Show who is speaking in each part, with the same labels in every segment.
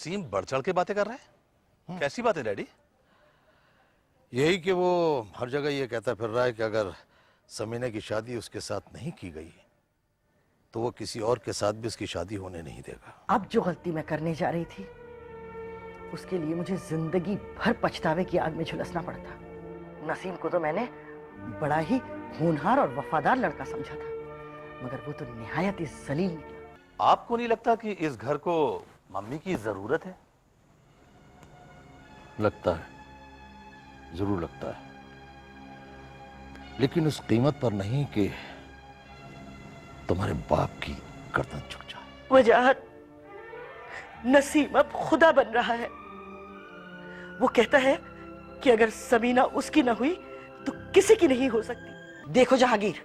Speaker 1: नसीम बढ़ चढ़ के बातें कर रहा है। कैसी बात है डैडी?
Speaker 2: यही कि वो हर जगह ये कहता फिर रहा है कि अगर समीना की शादी उसके साथ नहीं की गई तो वो किसी और के साथ भी उसकी शादी होने नहीं देगा।
Speaker 3: अब जो गलती मैं करने जा रही थी उसके लिए मुझे जिंदगी भर पछतावे की आग में झुलसना पड़ता। नसीम को तो मैंने बड़ा ही होनहार और वफादार लड़का समझा था, मगर वो तो निहायत ही जलील निकला।
Speaker 1: आपको नहीं लगता कि इस घर को मम्मी की जरूरत है?
Speaker 2: लगता है, जरूर लगता है, लेकिन उस कीमत पर नहीं कि तुम्हारे बाप की गर्दन झुक जाए।
Speaker 3: वजाहत, नसीम अब खुदा बन रहा है। वो कहता है कि अगर समीना उसकी ना हुई तो किसी की नहीं हो सकती। देखो जहांगीर,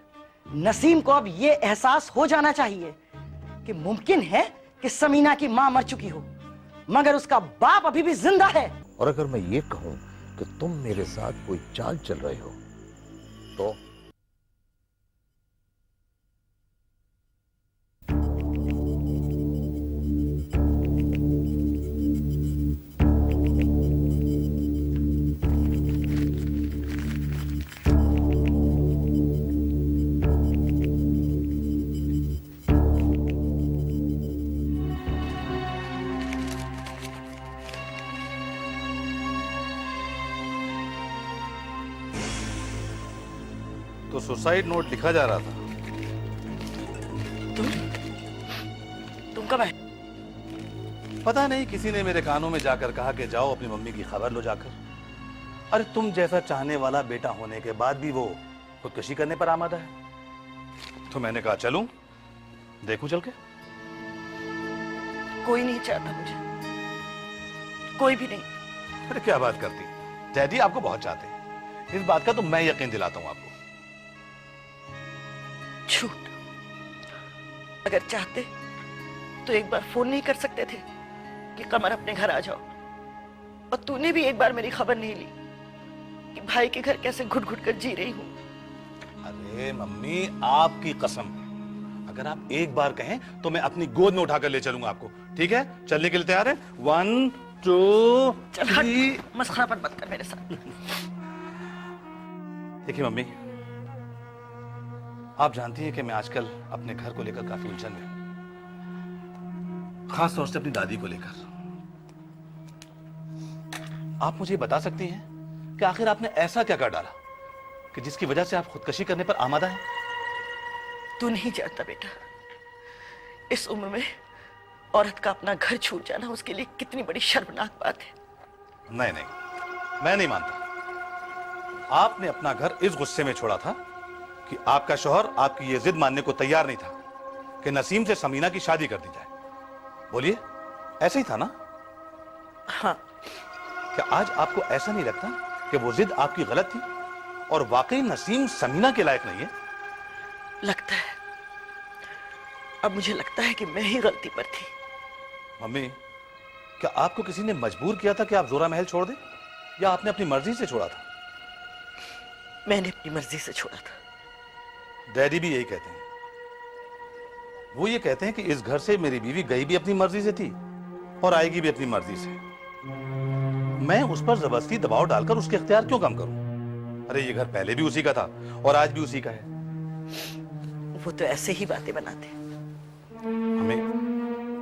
Speaker 3: नसीम को अब ये एहसास हो जाना चाहिए कि मुमकिन है कि समीना की मां मर चुकी हो, मगर उसका बाप अभी भी जिंदा है।
Speaker 2: और अगर मैं ये कहूं कि तुम मेरे साथ कोई चाल चल रहे हो तो
Speaker 1: तो सुसाइड नोट लिखा जा रहा था।
Speaker 3: तुम कब आए?
Speaker 1: पता नहीं, किसी ने मेरे कानों में जाकर कहा कि जाओ अपनी मम्मी की खबर लो जाकर। अरे तुम जैसा चाहने वाला बेटा होने के बाद भी वो खुदकुशी करने पर आमादा है। तो मैंने कहा चलूं, देखूं चल के।
Speaker 3: कोई नहीं चाहता मुझे, कोई भी नहीं।
Speaker 1: अरे क्या बात करती, डैडी आपको बहुत चाहते हैं, इस बात का तो मैं यकीन दिलाता हूं आपको।
Speaker 3: झूठ। अगर चाहते तो एक बार फोन नहीं कर सकते थे कि कमर अपने घर आ जाओ? और तूने भी एक बार मेरी खबर नहीं ली कि भाई के घर कैसे घुट घुट कर जी रही हूं।
Speaker 1: अरे मम्मी, आपकी कसम, अगर आप एक बार कहें तो मैं अपनी गोद में उठाकर ले चलूंगा आपको। ठीक है, चलने के लिए तैयार है? 1 2
Speaker 3: चल
Speaker 1: 3।
Speaker 3: हट, मस्खरापन मत कर मेरे साथ।
Speaker 1: देखिए मम्मी, आप जानती हैं कि मैं आजकल अपने घर को लेकर काफी उलझन में हूं, खास तौर से अपनी दादी को लेकर। आप मुझे बता सकती हैं कि आखिर आपने ऐसा क्या कर डाला कि जिसकी वजह से आप खुदकुशी करने पर आमादा हैं?
Speaker 3: तू नहीं जानता बेटा, इस उम्र में औरत का अपना घर छूट जाना उसके लिए कितनी बड़ी शर्मनाक बात है।
Speaker 1: नहीं नहीं, मैं नहीं मानता। आपने अपना घर इस गुस्से में छोड़ा था कि आपका शौहर आपकी ये जिद मानने को तैयार नहीं था कि नसीम से समीना की शादी कर दी जाए। बोलिए, ऐसे ही था ना?
Speaker 3: हाँ।
Speaker 1: क्या आज आपको ऐसा नहीं लगता कि वो जिद आपकी गलत थी और वाकई नसीम समीना के लायक नहीं है?
Speaker 3: लगता है, अब मुझे लगता है कि मैं ही गलती पर थी।
Speaker 1: मम्मी, क्या आपको किसी ने मजबूर किया था कि आप जोरा महल छोड़ दें, या आपने अपनी मर्जी से छोड़ा था?
Speaker 3: मैंने अपनी मर्जी से छोड़ा था।
Speaker 1: डैडी भी यही कहते हैं। वो ये कहते हैं कि इस घर से मेरी बीवी गई भी अपनी मर्जी से थी और आएगी भी अपनी मर्जी से। मैं उस पर जबरदस्ती दबाव डालकर उसके इख्तियार क्यों कम करूं? अरे ये घर पहले भी उसी का था और आज भी उसी का है।
Speaker 3: वो तो ऐसे ही बातें बनाते।
Speaker 1: हमें,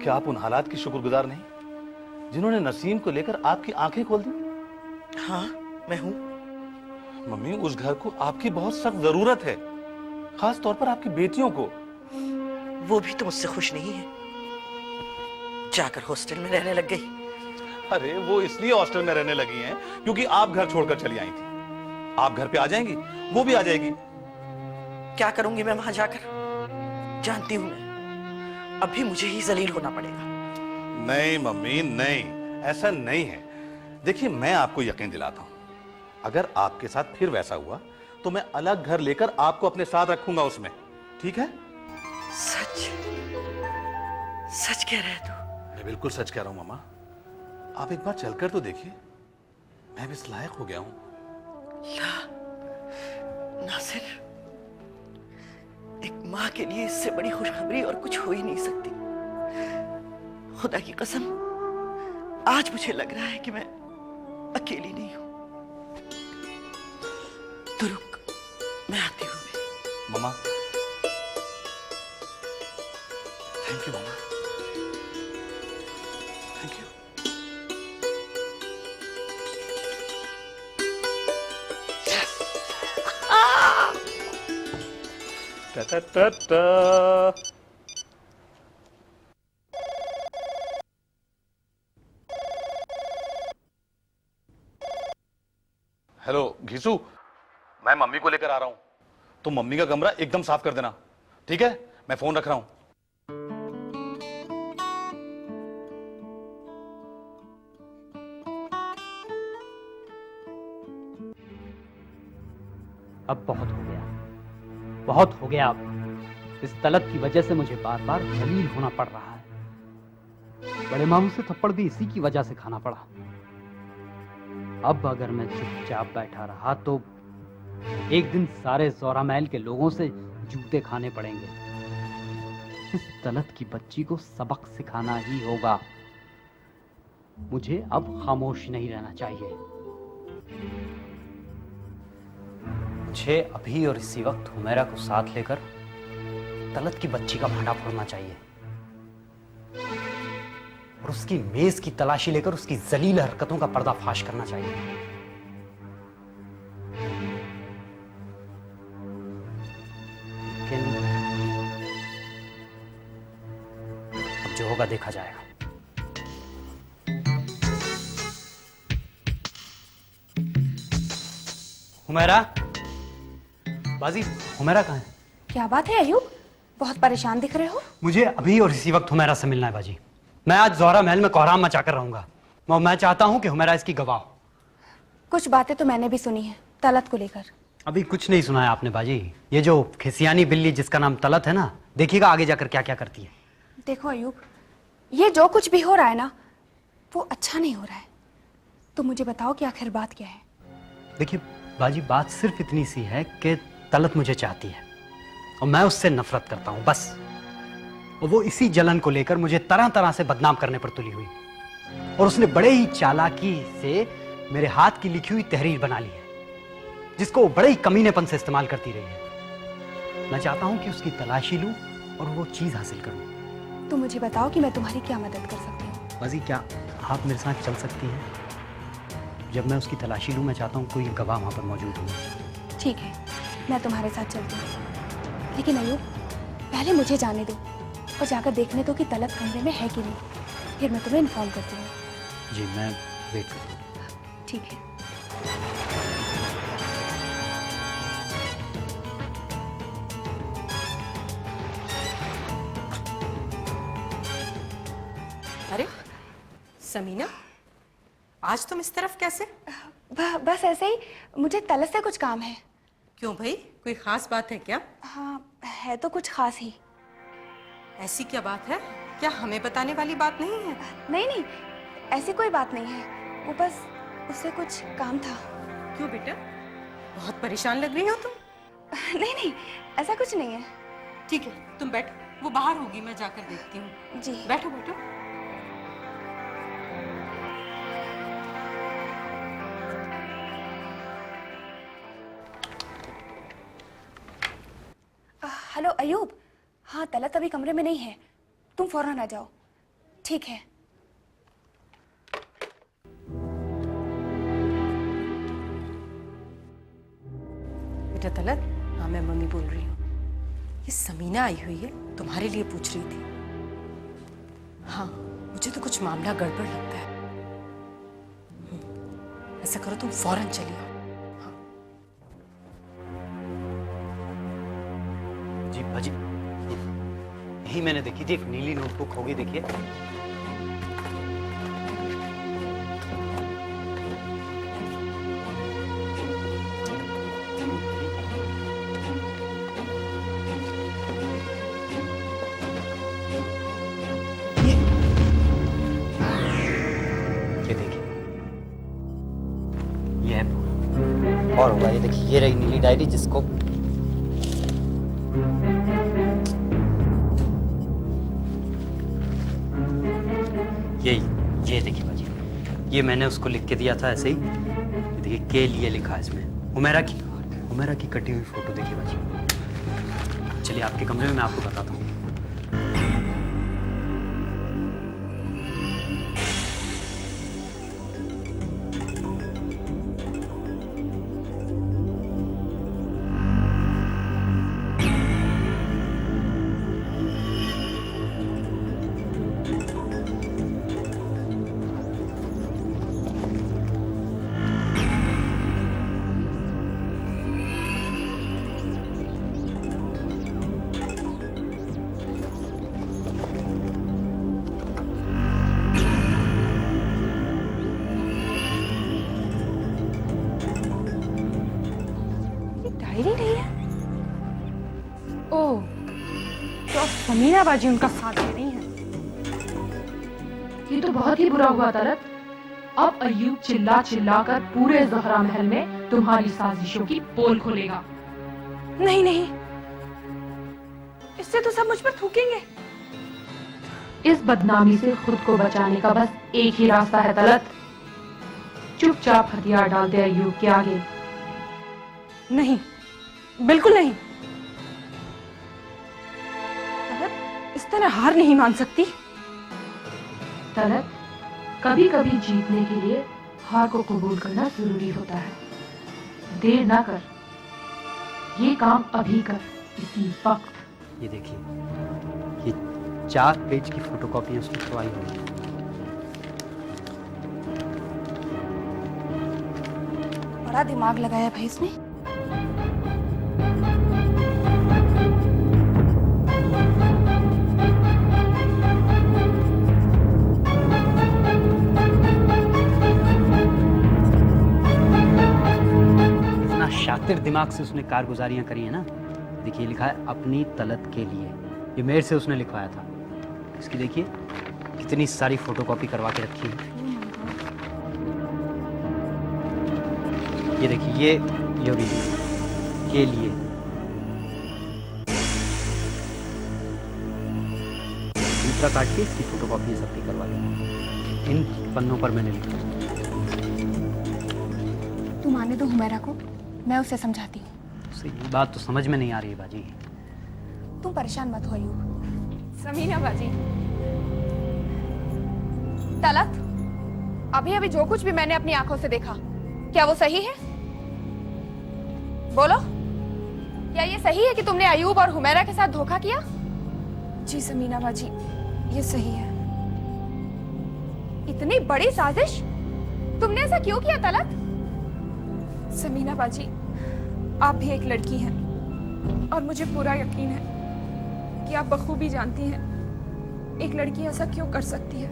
Speaker 1: क्या आप उन हालात की शुक्रगुजार नहीं जिन्होंने नसीम को लेकर आपकी आंखें खोल दी?
Speaker 3: हाँ, मैं हूं।
Speaker 1: मम्मी, उस घर को आपकी बहुत सख्त जरूरत है, खास तौर पर आपकी बेटियों को।
Speaker 3: वो भी तो मुझसे खुश नहीं है, जाकर हॉस्टल में रहने लग गई।
Speaker 1: अरे वो इसलिए हॉस्टल में रहने लगी हैं क्योंकि आप घर छोड़कर चली आई थी। आप घर पे आ जाएंगी, वो भी आ जाएगी।
Speaker 3: क्या करूंगी मैं वहां जाकर? जानती हूं मैं, अभी मुझे ही जलील होना पड़ेगा।
Speaker 1: नहीं मम्मी, नहीं, ऐसा नहीं है। देखिए, मैं आपको यकीन दिलाता हूं, अगर आपके साथ फिर वैसा हुआ तो मैं अलग घर लेकर आपको अपने साथ रखूंगा उसमें। ठीक है?
Speaker 3: सच सच कह रहे तू?
Speaker 1: मैं बिल्कुल सच कह रहा हूं मामा। आप एक बार चलकर तो देखिए, मैं भी इस लायक हो गया हूं।
Speaker 3: ला, नासिर, एक माँ के लिए इससे बड़ी खुशखबरी और कुछ हो ही नहीं सकती। खुदा की कसम, आज मुझे लग रहा है कि मैं अकेली नहीं हूं। तो रुक, मैं आती हूं।
Speaker 1: मामा, थैंक यू मामा, thank you. Ta ta ta टा। हेलो घीसू, मैं मम्मी को लेकर आ रहा हूं, तो मम्मी का कमरा एकदम साफ कर देना, ठीक है? मैं फोन रख रहा हूं।
Speaker 4: अब बहुत हो गया, बहुत हो गया। अब इस तलब की वजह से मुझे बार बार जलील होना पड़ रहा है। बड़े मामू से थप्पड़ भी इसी की वजह से खाना पड़ा। अब अगर मैं चुपचाप बैठा रहा तो एक दिन सारे ज़ोरा महल के लोगों से जूते खाने पड़ेंगे। इस तलत की बच्ची को सबक सिखाना ही होगा। मुझे अब खामोश नहीं रहना चाहिए। मुझे अभी और इसी वक्त हुमैरा को साथ लेकर तलत की बच्ची का भांडा फोड़ना चाहिए और उसकी मेज की तलाशी लेकर उसकी जलील हरकतों का पर्दाफाश करना चाहिए। लेकिन अब जो होगा देखा जाएगा। हुमैरा, बाजी, हुमैरा कहाँ है?
Speaker 5: क्या बात है अयूब, बहुत परेशान दिख रहे हो।
Speaker 4: मुझे अभी और इसी वक्त हुमैरा से मिलना है बाजी। मैं आज ज़ोहरा महल में कोहराम मचाकर रहूंगा और मैं चाहता हूं कि हुमैरा इसकी गवाह हो।
Speaker 5: कुछ बातें तो मैंने भी सुनी है तलत को लेकर।
Speaker 4: अभी कुछ नहीं सुना है आपने बाजी। ये जो खिसियानी बिल्ली जिसका नाम तलत है ना, देखिएगा आगे जाकर क्या क्या करती है।
Speaker 5: देखो अयूब, ये जो कुछ भी हो रहा है ना, वो अच्छा नहीं हो रहा है। तो मुझे बताओ कि आखिर बात क्या है।
Speaker 4: देखिए बाजी, बात सिर्फ इतनी सी है कि तलत मुझे चाहती है और मैं उससे नफरत करता हूं, बस। और वो इसी जलन को लेकर मुझे तरह तरह से बदनाम करने पर तुली हुई और उसने बड़े ही चालाकी से मेरे हाथ की लिखी हुई तहरीर बना ली है, जिसको वो बड़े ही कमीनेपन से इस्तेमाल करती रही है। मैं चाहता हूं कि उसकी तलाशी लूं और वो चीज हासिल करूं।
Speaker 5: तो मुझे बताओ कि मैं तुम्हारी क्या मदद कर सकती हूँ।
Speaker 4: बाजी, क्या आप मेरे साथ चल सकती हैं? जब मैं उसकी तलाशी लूं, मैं चाहता हूं कोई गवाह वहां पर मौजूद हो।
Speaker 5: ठीक है, मैं तुम्हारे साथ चलती हूँ, लेकिन अयूब पहले मुझे जाने दो और जाकर देखने दो कि तलत कमरे में है कि नहीं। फिर मैं तुम्हें इन्फॉर्म करती हूँ।
Speaker 4: जी, मैं वेट करता हूँ।
Speaker 5: ठीक है।
Speaker 6: अरे समीना, आज तुम इस तरफ कैसे?
Speaker 5: बस ऐसे ही, मुझे तलत से कुछ काम है।
Speaker 6: क्यों भाई, कोई खास बात है क्या?
Speaker 5: हाँ, है तो कुछ खास ही।
Speaker 6: ऐसी क्या बात है? क्या हमें बताने वाली बात नहीं है?
Speaker 5: नहीं नहीं, ऐसी कोई बात नहीं है, वो बस उससे कुछ काम था।
Speaker 6: क्यों बेटा, बहुत परेशान लग रही हो तुम।
Speaker 5: नहीं नहीं, ऐसा कुछ नहीं है।
Speaker 6: ठीक है, तुम बैठो, वो बाहर होगी, मैं जाकर देखती हूँ।
Speaker 5: जी।
Speaker 6: बैठो बैठो।
Speaker 5: हेलो अयूब, हाँ तलत अभी कमरे में नहीं है, तुम फौरन आ जाओ। ठीक है।
Speaker 6: बेटा तलत, हाँ मैं मम्मी बोल रही हूँ। ये समीना आई हुई है, तुम्हारे लिए पूछ रही थी। हाँ, मुझे तो कुछ मामला गड़बड़ लगता है। ऐसा करो, तुम फौरन चली आओ।
Speaker 4: जी बाजी, यही मैंने देखी थी, एक नीली नोटबुक होगी, देखिए। ये देखिए, ये है पूरा। और होगा, ये देखिए, ये रही नीली डायरी जिसको ये देखिए बाजी, ये मैंने उसको लिख के दिया था ऐसे ही। ये देखिए के लिए लिखा है इसमें। हुमैरा की कटी हुई फोटो देखिए बाजी। चलिए आपके कमरे में मैं आपको बताता हूँ।
Speaker 5: डायरी नहीं है। ओह, तो अब समीना बाजी उनका साथ दे रही है।
Speaker 7: ये तो बहुत ही बुरा हुआ तलत। अब अय्यूब चिल्ला चिल्ला कर पूरे ज़हरा महल में तुम्हारी साजिशों की पोल खोलेगा।
Speaker 5: नहीं नहीं, इससे तो सब मुझ पर थूकेंगे।
Speaker 7: इस बदनामी से खुद को बचाने का बस एक ही रास्ता है तलत। चुपचाप हथियार डाल दे अय्यूब के आगे।
Speaker 5: नहीं, बिल्कुल नहीं। तलत इस तरह हार नहीं मान सकती।
Speaker 7: तलत, कभी कभी जीतने के लिए हार को कबूल करना जरूरी होता है। देर ना कर, ये काम अभी कर, इसी वक्त।
Speaker 4: ये देखिए, ये 4 पेज की फोटोकॉपी उसने करवाई हुई है।
Speaker 5: बड़ा दिमाग लगाया भाई इसने।
Speaker 4: शातिर दिमाग से उसने कारगुजारियां करी है ना। देखिए लिखा है अपनी तलत के लिए। ये मेरे से उसने लिखवाया था। इसकी देखिए कितनी सारी फोटोकॉपी करवा के रखी है। ये देखिए ये भी के लिए। दूसरा काट के इसकी फोटोकॉपी सबकी करवा दी। इन पन्नों पर मैंने लिखा।
Speaker 5: तुम आने दो हुमैरा को, मैं उसे समझाती हूँ।
Speaker 4: उसे ये बात तो समझ में नहीं आ रही है बाजी।
Speaker 5: तुम परेशान मत हो अयूब। समीना बाजी, तलत, अभी अभी जो कुछ भी मैंने अपनी आंखों से देखा, क्या वो सही है? बोलो, क्या ये सही है कि तुमने अयूब और हुमैरा के साथ धोखा किया? जी समीना बाजी, ये सही है। इतनी बड़ी साजिश, तुमने ऐसा क्यों किया तलत? समीना बाजी, आप भी एक लड़की हैं और मुझे पूरा यकीन है कि आप बखूबी जानती हैं एक लड़की ऐसा क्यों कर सकती है।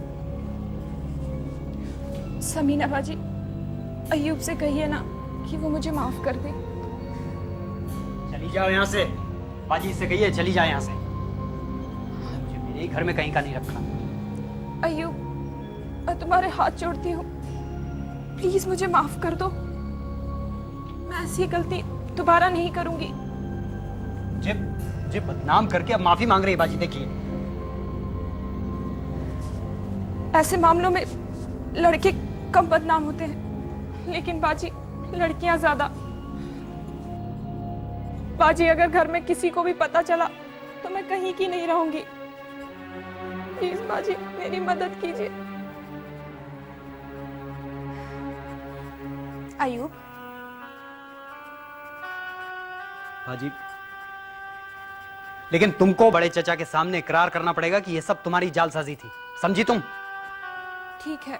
Speaker 5: समीना बाजी, अय्यूब से कहिए ना कि वो मुझे माफ कर दे।
Speaker 4: चली जाओ यहाँ से। बाजी से कहिए चली जाए यहाँ से। मुझे मेरे ही घर में कहीं का नहीं रखा।
Speaker 5: अय्यूब, मैं तुम्हारे हाथ जोड़ती हूँ, प्लीज मुझे माफ कर दो। मैं ऐसी गलती दोबारा नहीं करूंगी।
Speaker 4: मुझे बदनाम करके अब माफी मांग रही है बाजी। देखिए,
Speaker 5: ऐसे मामलों में लड़के कम बदनाम होते हैं, लेकिन बाजी लड़कियां ज्यादा। बाजी, अगर घर में किसी को भी पता चला तो मैं कहीं की नहीं रहूंगी। प्लीज बाजी, मेरी मदद कीजिए। अयूब,
Speaker 4: बाजी, लेकिन तुमको बड़े चचा के सामने इकरार करना पड़ेगा कि ये सब तुम्हारी जालसाजी थी। समझी तुम?
Speaker 5: ठीक है,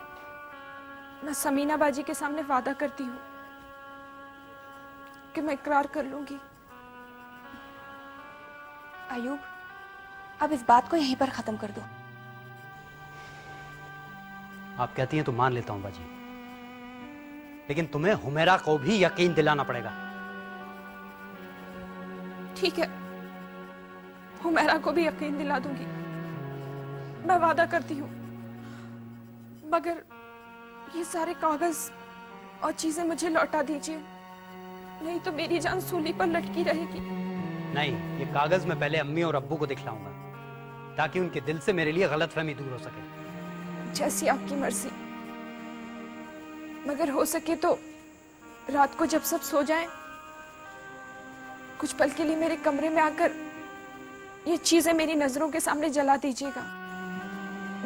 Speaker 5: मैं समीना बाजी के सामने वादा करती हूँ कि मैं इकरार कर लूंगी। अयूब, अब इस बात को यहीं पर खत्म कर दो।
Speaker 4: आप कहती हैं तो मान लेता हूं बाजी, लेकिन तुम्हें हुमैरा को भी यकीन दिलाना पड़ेगा।
Speaker 5: ठीक है, हुमैरा को भी यकीन दिला दूंगी, मैं वादा करती हूँ। मगर ये सारे कागज और चीजें मुझे लौटा दीजिए, नहीं तो मेरी जान सूली पर लटकी रहेगी।
Speaker 4: नहीं, ये कागज मैं पहले अम्मी और अब्बू को दिखलाऊंगा ताकि उनके दिल से मेरे लिए गलतफहमी दूर हो सके।
Speaker 5: जैसी आपकी मर्जी। मगर हो सके तो रात को जब सब सो जाएं, कुछ पल के लिए मेरे कमरे में आकर ये चीजें मेरी नजरों के सामने जला दीजिएगा।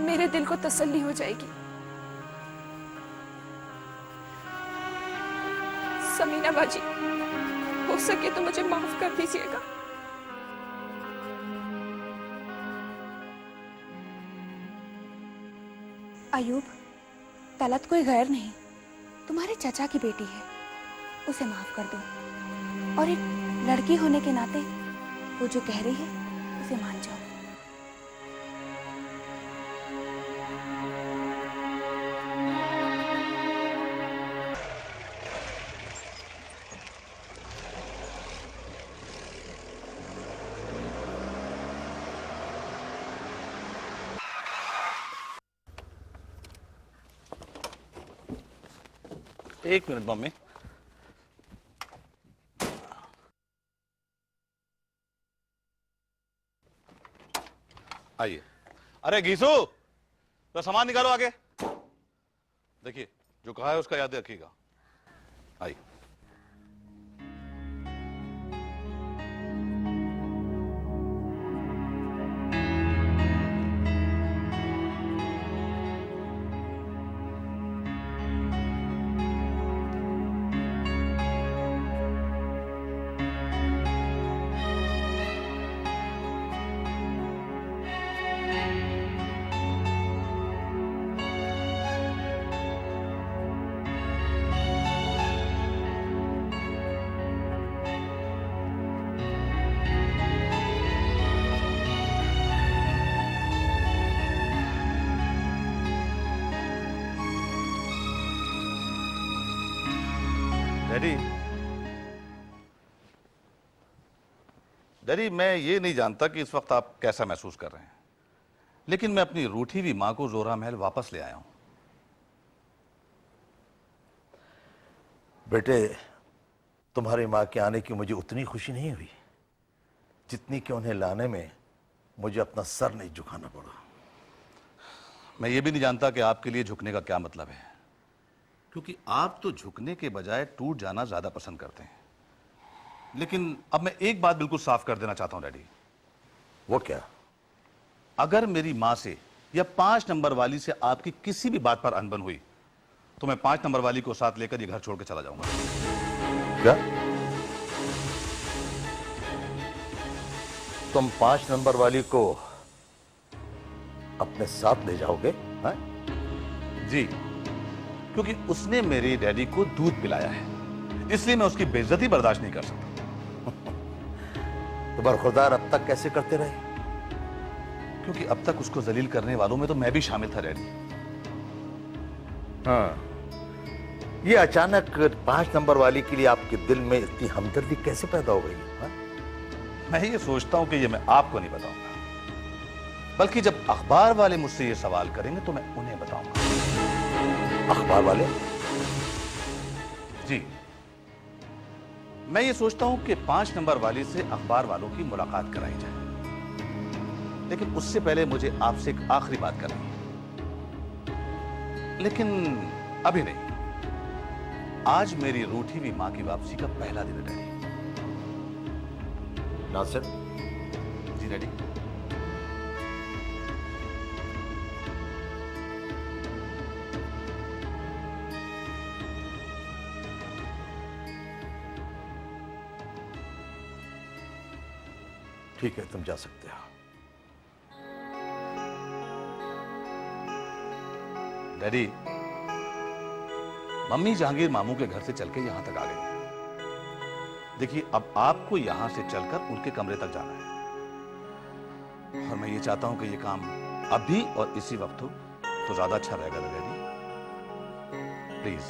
Speaker 5: मेरे दिल को तसल्ली हो जाएगी। समीना बाजी, हो सके तो मुझे माफ कर दीजिएगा।
Speaker 8: अयूब, तलत कोई गैर नहीं, तुम्हारे चाचा की बेटी है, उसे माफ कर दो। और एक लड़की होने के नाते वो जो कह रही है उसे मान जाओ।
Speaker 1: एक मिनट मम्मी। आइए। अरे घीसू, तो सामान निकालो आगे। देखिए, जो कहा है उसका याद रखिएगा। आइए। डैडी, डैडी, मैं ये नहीं जानता कि इस वक्त आप कैसा महसूस कर रहे हैं, लेकिन मैं अपनी रूठी हुई मां को जोरा महल वापस ले आया हूं।
Speaker 2: बेटे, तुम्हारी माँ के आने की मुझे उतनी खुशी नहीं हुई जितनी कि उन्हें लाने में मुझे अपना सर नहीं झुकाना पड़ा।
Speaker 1: मैं ये भी नहीं जानता कि आपके लिए झुकने का क्या मतलब है, क्योंकि आप तो झुकने के बजाय टूट जाना ज्यादा पसंद करते हैं। लेकिन अब मैं एक बात बिल्कुल साफ कर देना चाहता हूं डैडी।
Speaker 2: वो क्या?
Speaker 1: अगर मेरी मां से या 5 नंबर वाली से आपकी किसी भी बात पर अनबन हुई तो मैं 5 नंबर वाली को साथ लेकर ये घर छोड़ के चला जाऊंगा।
Speaker 2: क्या? तुम 5 नंबर वाली को अपने साथ ले जाओगे? हाँ?
Speaker 1: जी, क्योंकि उसने मेरे डैडी को दूध पिलाया है, इसलिए मैं उसकी बेइज्जती बर्दाश्त नहीं कर सकता।
Speaker 2: तो बरखुरदार अब तक कैसे करते रहे?
Speaker 1: क्योंकि अब तक उसको जलील करने वालों में तो मैं भी शामिल था डैडी।
Speaker 2: हाँ, ये अचानक 5 नंबर वाली के लिए आपके दिल में इतनी हमदर्दी कैसे पैदा हो गई? हाँ?
Speaker 1: मैं ये सोचता हूं कि ये मैं आपको नहीं बताऊंगा, बल्कि जब अखबार वाले मुझसे ये सवाल करेंगे तो मैं उन्हें बताऊंगा।
Speaker 2: अखबार वाले?
Speaker 1: जी, मैं ये सोचता हूं कि 5 नंबर वाली से अखबार वालों की मुलाकात कराई जाए, लेकिन उससे पहले मुझे आपसे एक आखिरी बात करनी है। लेकिन अभी नहीं, आज मेरी रूठी हुई मां की वापसी का पहला दिन है डैडी।
Speaker 2: नासिर?
Speaker 1: जी डैडी।
Speaker 2: ठीक है, तुम जा सकते हो।
Speaker 1: डैडी, मम्मी जहांगीर मामू के घर से चल के यहां तक आ गई हैं। देखिए, अब आपको यहां से चलकर उनके कमरे तक जाना है, और मैं ये चाहता हूं कि ये काम अभी और इसी वक्त हो तो ज्यादा अच्छा रहेगा ना डैडी। प्लीज।